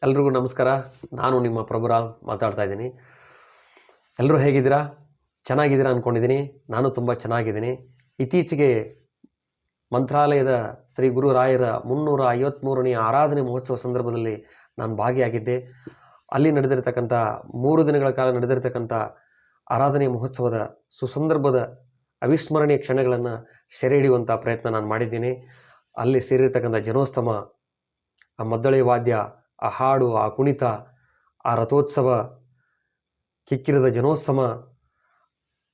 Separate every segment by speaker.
Speaker 1: ಎಲ್ರಿಗೂ ನಮಸ್ಕಾರ. ನಾನು ನಿಮ್ಮ ಪ್ರಭುರಾಮ್ ಮಾತಾಡ್ತಾ ಇದ್ದೀನಿ. ಎಲ್ಲರೂ ಹೇಗಿದ್ದೀರಾ? ಚೆನ್ನಾಗಿದ್ದೀರಾ ಅಂದ್ಕೊಂಡಿದ್ದೀನಿ. ನಾನು ತುಂಬ ಚೆನ್ನಾಗಿದ್ದೀನಿ. ಇತ್ತೀಚೆಗೆ ಮಂತ್ರಾಲಯದ ಶ್ರೀ ಗುರುರಾಯರ 353ನೇ ಆರಾಧನೆ ಮಹೋತ್ಸವ ಸಂದರ್ಭದಲ್ಲಿ ನಾನು ಭಾಗಿಯಾಗಿದ್ದೆ. ಅಲ್ಲಿ ನಡೆದಿರತಕ್ಕಂಥ 3 ದಿನಗಳ ಕಾಲ ನಡೆದಿರತಕ್ಕಂಥ ಆರಾಧನೆ ಮಹೋತ್ಸವದ ಸುಸಂದರ್ಭದ ಅವಿಸ್ಮರಣೀಯ ಕ್ಷಣಗಳನ್ನು ಸೆರೆ ಹಿಡಿಯುವಂಥ ಪ್ರಯತ್ನ ನಾನು ಮಾಡಿದ್ದೀನಿ. ಅಲ್ಲಿ ಸೇರಿರ್ತಕ್ಕಂಥ ಜನೋಸ್ತಮ, ಆ ಮದ್ದಳೆ ವಾದ್ಯ, ಆ ಹಾಡು, ಆ ಕುಣಿತ, ಆ ರಥೋತ್ಸವ, ಕಿಕ್ಕಿರದ ಜನೋತ್ಸವ,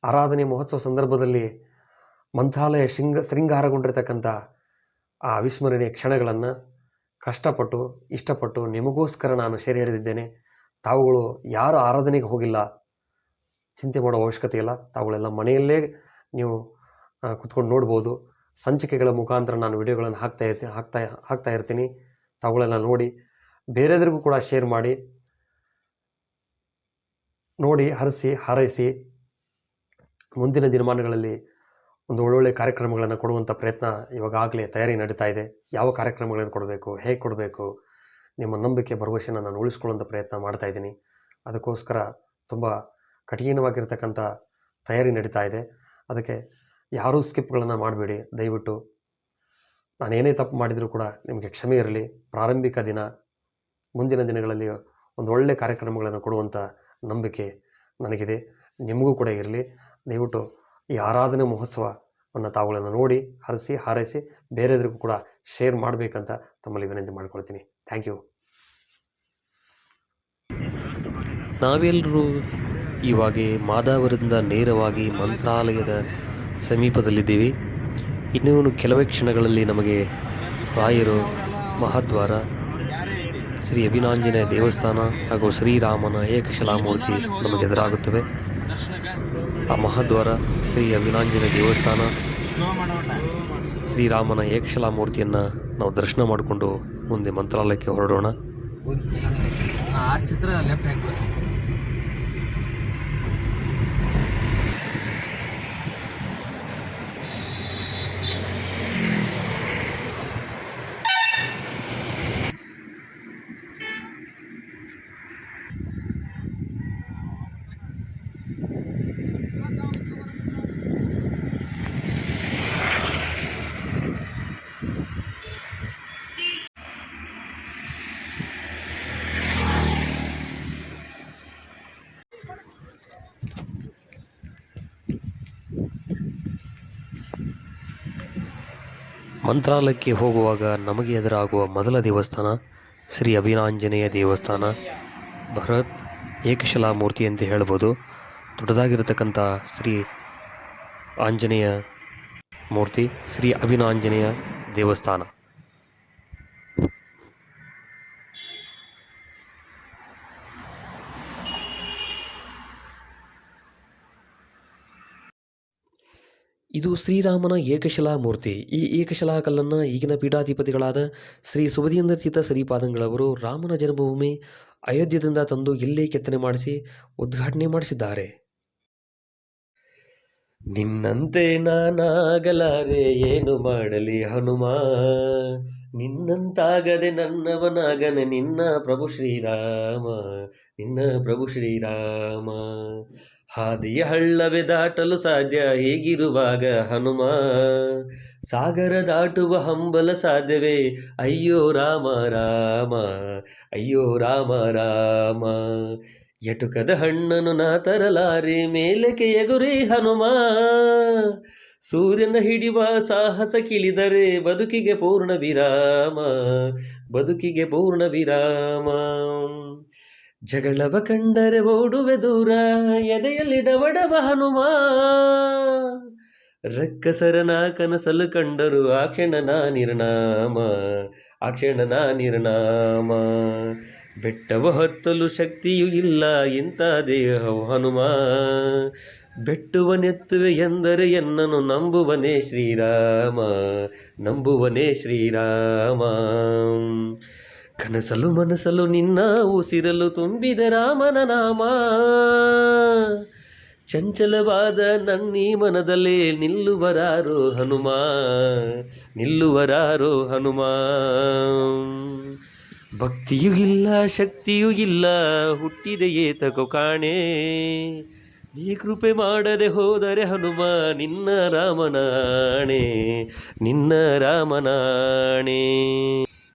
Speaker 1: ಆರಾಧನೆ ಮಹೋತ್ಸವ ಸಂದರ್ಭದಲ್ಲಿ ಮಂತ್ರಾಲಯ ಶೃಂಗಾರಗೊಂಡಿರ್ತಕ್ಕಂಥ ಆ ಅವಿಸ್ಮರಣೀಯ ಕ್ಷಣಗಳನ್ನು ಕಷ್ಟಪಟ್ಟು ಇಷ್ಟಪಟ್ಟು ನಿಮಗೋಸ್ಕರ ನಾನು ಸೆರೆ ಹಿಡಿದಿದ್ದೇನೆ. ತಾವುಗಳು ಯಾರು ಆರಾಧನೆಗೆ ಹೋಗಿಲ್ಲ, ಚಿಂತೆ ಮಾಡೋ ಅವಶ್ಯಕತೆ ಇಲ್ಲ. ತಾವುಗಳೆಲ್ಲ ಮನೆಯಲ್ಲೇ ನೀವು ಕುತ್ಕೊಂಡು ನೋಡ್ಬೋದು. ಸಂಚಿಕೆಗಳ ಮುಖಾಂತರ ನಾನು ವಿಡಿಯೋಗಳನ್ನು ಹಾಕ್ತಾ ಇರ್ತೀನಿ. ತಾವುಗಳೆಲ್ಲ ನೋಡಿ ಬೇರೆಯವರಿಗೂ ಕೂಡ ಶೇರ್ ಮಾಡಿ, ನೋಡಿ ಹರಿಸಿ ಹಾರೈಸಿ. ಮುಂದಿನ ದಿನಮಾನಗಳಲ್ಲಿ ಒಂದು ಒಳ್ಳೊಳ್ಳೆ ಕಾರ್ಯಕ್ರಮಗಳನ್ನು ಕೊಡುವಂಥ ಪ್ರಯತ್ನ ಇವಾಗಲೇ ತಯಾರಿ ನಡೀತಾ ಇದೆ. ಯಾವ ಕಾರ್ಯಕ್ರಮಗಳನ್ನು ಕೊಡಬೇಕು, ಹೇಗೆ ಕೊಡಬೇಕು, ನಿಮ್ಮ ನಂಬಿಕೆ ಭರವಸೆನ ನಾನು ಉಳಿಸ್ಕೊಳ್ಳುವಂಥ ಪ್ರಯತ್ನ ಮಾಡ್ತಾ ಇದ್ದೀನಿ. ಅದಕ್ಕೋಸ್ಕರ ತುಂಬ ಕಠಿಣವಾಗಿರ್ತಕ್ಕಂಥ ತಯಾರಿ ನಡೀತಾ ಇದೆ. ಅದಕ್ಕೆ ಯಾರೂ ಸ್ಕಿಪ್ಗಳನ್ನು ಮಾಡಬೇಡಿ ದಯವಿಟ್ಟು. ನಾನೇನೇ ತಪ್ಪು ಮಾಡಿದರೂ ಕೂಡ ನಿಮಗೆ ಕ್ಷಮೆ ಇರಲಿ. ಪ್ರಾರಂಭಿಕ ದಿನ, ಮುಂದಿನ ದಿನಗಳಲ್ಲಿ ಒಂದು ಒಳ್ಳೆ ಕಾರ್ಯಕ್ರಮಗಳನ್ನು ಕೊಡುವಂಥ ನಂಬಿಕೆ ನನಗಿದೆ, ನಿಮಗೂ ಕೂಡ ಇರಲಿ. ದಯವಿಟ್ಟು ಈ ಆರಾಧನೆ ಮಹೋತ್ಸವವನ್ನು ತಾವುಗಳನ್ನು ನೋಡಿ ಹರಿಸಿ ಹಾರೈಸಿ ಬೇರೆಯವರಿಗೂ ಕೂಡ ಶೇರ್ ಮಾಡಬೇಕಂತ ತಮ್ಮಲ್ಲಿ ವಿನಂತಿ ಮಾಡ್ಕೊಳ್ತೀನಿ. Thank you.
Speaker 2: ನಾವೆಲ್ಲರೂ ಇವಾಗ ಮಾದಾವರದಿಂದ ನೇರವಾಗಿ ಮಂತ್ರಾಲಯದ ಸಮೀಪದಲ್ಲಿದ್ದೀವಿ. ಇನ್ನೂ ಕೆಲವೇ ಕ್ಷಣಗಳಲ್ಲಿ ನಮಗೆ ರಾಯರು ಮಹಾದ್ವಾರ, ಶ್ರೀ ಅಭಿನಾಂಜನೇಯ ದೇವಸ್ಥಾನ ಹಾಗೂ ಶ್ರೀರಾಮನ ಏಕಶಿಲಾಮೂರ್ತಿ ನಮಗೆ ಎದುರಾಗುತ್ತವೆ. ಆ ಮಹಾದ್ವಾರ, ಶ್ರೀ ಅಭಿನಾಂಜನೇಯ ದೇವಸ್ಥಾನ, ಶ್ರೀರಾಮನ ಏಕಶಿಲಾಮೂರ್ತಿಯನ್ನು ನಾವು ದರ್ಶನ ಮಾಡಿಕೊಂಡು ಮುಂದೆ ಮಂತ್ರಾಲಯಕ್ಕೆ ಹೊರಡೋಣ. ಮಂತ್ರಾಲಯಕ್ಕೆ ಹೋಗುವಾಗ ನಮಗೆ ಎದುರಾಗುವ ಮೊದಲ ದೇವಸ್ಥಾನ ಶ್ರೀ ಅಭಿನಾಂಜನೇಯ ದೇವಸ್ಥಾನ. ಬೃಹತ್ ಏಕಶಿಲಾಮೂರ್ತಿ ಅಂತ ಹೇಳ್ಬೋದು. ದೊಡ್ಡದಾಗಿರತಕ್ಕಂಥ ಶ್ರೀ ಆಂಜನೇಯ ಮೂರ್ತಿ, ಶ್ರೀ ಅಭಿನಾಂಜನೇಯ ದೇವಸ್ಥಾನ. ಇದು ಶ್ರೀರಾಮನ ಏಕಶಿಲಾ ಮೂರ್ತಿ. ಈ ಏಕಶಿಲಾ ಕಲ್ಲನ್ನು ಈಗಿನ ಪೀಠಾಧಿಪತಿಗಳಾದ ಶ್ರೀ ಸುಬುಧೇಂದ್ರ ತೀರ್ಥ ಶ್ರೀಪಾದಂಗಳವರು ರಾಮನ ಜನ್ಮಭೂಮಿ ಅಯೋಧ್ಯದಿಂದ ತಂದು ಇಲ್ಲೇ ಕೆತ್ತನೆ ಮಾಡಿಸಿ ಉದ್ಘಾಟನೆ ಮಾಡಿಸಿದ್ದಾರೆ. ನಿನ್ನಂತೆ ನಾನಾಗಲಾರೆ ಏನು ಮಾಡಲಿ ಹನುಮ, ನಿನ್ನಂತಾಗದೆ ನನ್ನವನಾಗನೆ ನಿನ್ನ ಪ್ರಭು ಶ್ರೀರಾಮ, ನಿನ್ನ ಪ್ರಭು ಶ್ರೀರಾಮ. ಹಾದಿಯ ಹಳ್ಳವೇ ದಾಟಲು ಸಾಧ್ಯ ಹೀಗಿರುವಾಗ ಹನುಮ, ಸಾಗರ ದಾಟುವ ಹಂಬಲ ಸಾಧ್ಯವೇ ಅಯ್ಯೋ ರಾಮ ರಾಮ, ಅಯ್ಯೋ ರಾಮ ರಾಮ. ಎಟುಕದ ಹಣ್ಣನು ನಾ ತರಲಾರೆ ಮೇಲಕ್ಕೆ ಎಗುರಿ ಹನುಮ, ಸೂರ್ಯನ ಹಿಡಿಯುವ ಸಾಹಸ ಕಿಳಿದರೆ ಬದುಕಿಗೆ ಪೂರ್ಣ ವಿರಾಮ, ಬದುಕಿಗೆ ಪೂರ್ಣ ವಿರಾಮ. ಜಗಳವ ಕಂಡರೆ ಓಡುವೆ ದೂರ ಎದೆಯಲ್ಲಿ ಡವಡವ ಹನುಮ, ರಕ್ಕಸರನ ಕನಸಲು ಕಂಡರು ಆ ಕ್ಷಣ ನಾ ನಿರ್ನಾಮ, ಆ ಕ್ಷಣ ನಾ ನಿರ್ನಾಮ. ಬೆಟ್ಟವ ಹತ್ತಲು ಶಕ್ತಿಯೂ ಇಲ್ಲ ಇಂಥ ದೇಹವು ಹನುಮ, ಬೆಟ್ಟುವನೆತ್ತುವೆ ಎಂದರೆ ಎನ್ನನು ನಂಬುವನೇ ಶ್ರೀರಾಮ, ನಂಬುವನೇ ಶ್ರೀರಾಮ. ಕನಸಲು ಮನಸಲು ನಿನ್ನ ಉಸಿರಲು ತುಂಬಿದ ರಾಮನ ನಾಮ, ಚಂಚಲವಾದ ನನ್ನೀ ಮನದಲ್ಲೇ ನಿಲ್ಲುವರಾರೋ ಹನುಮ, ನಿಲ್ಲುವರಾರೋ ಹನುಮ. ಭಕ್ತಿಯೂ ಇಲ್ಲ ಶಕ್ತಿಯೂ ಇಲ್ಲ ಹುಟ್ಟಿದೆ ಏತಕೋ ಕಾಣೆ, ನೀ ಕೃಪೆ ಮಾಡದೆ ಹೋದರೆ ಹನುಮ ನಿನ್ನ ರಾಮನಾಣೆ, ನಿನ್ನ ರಾಮನಾಣೆ.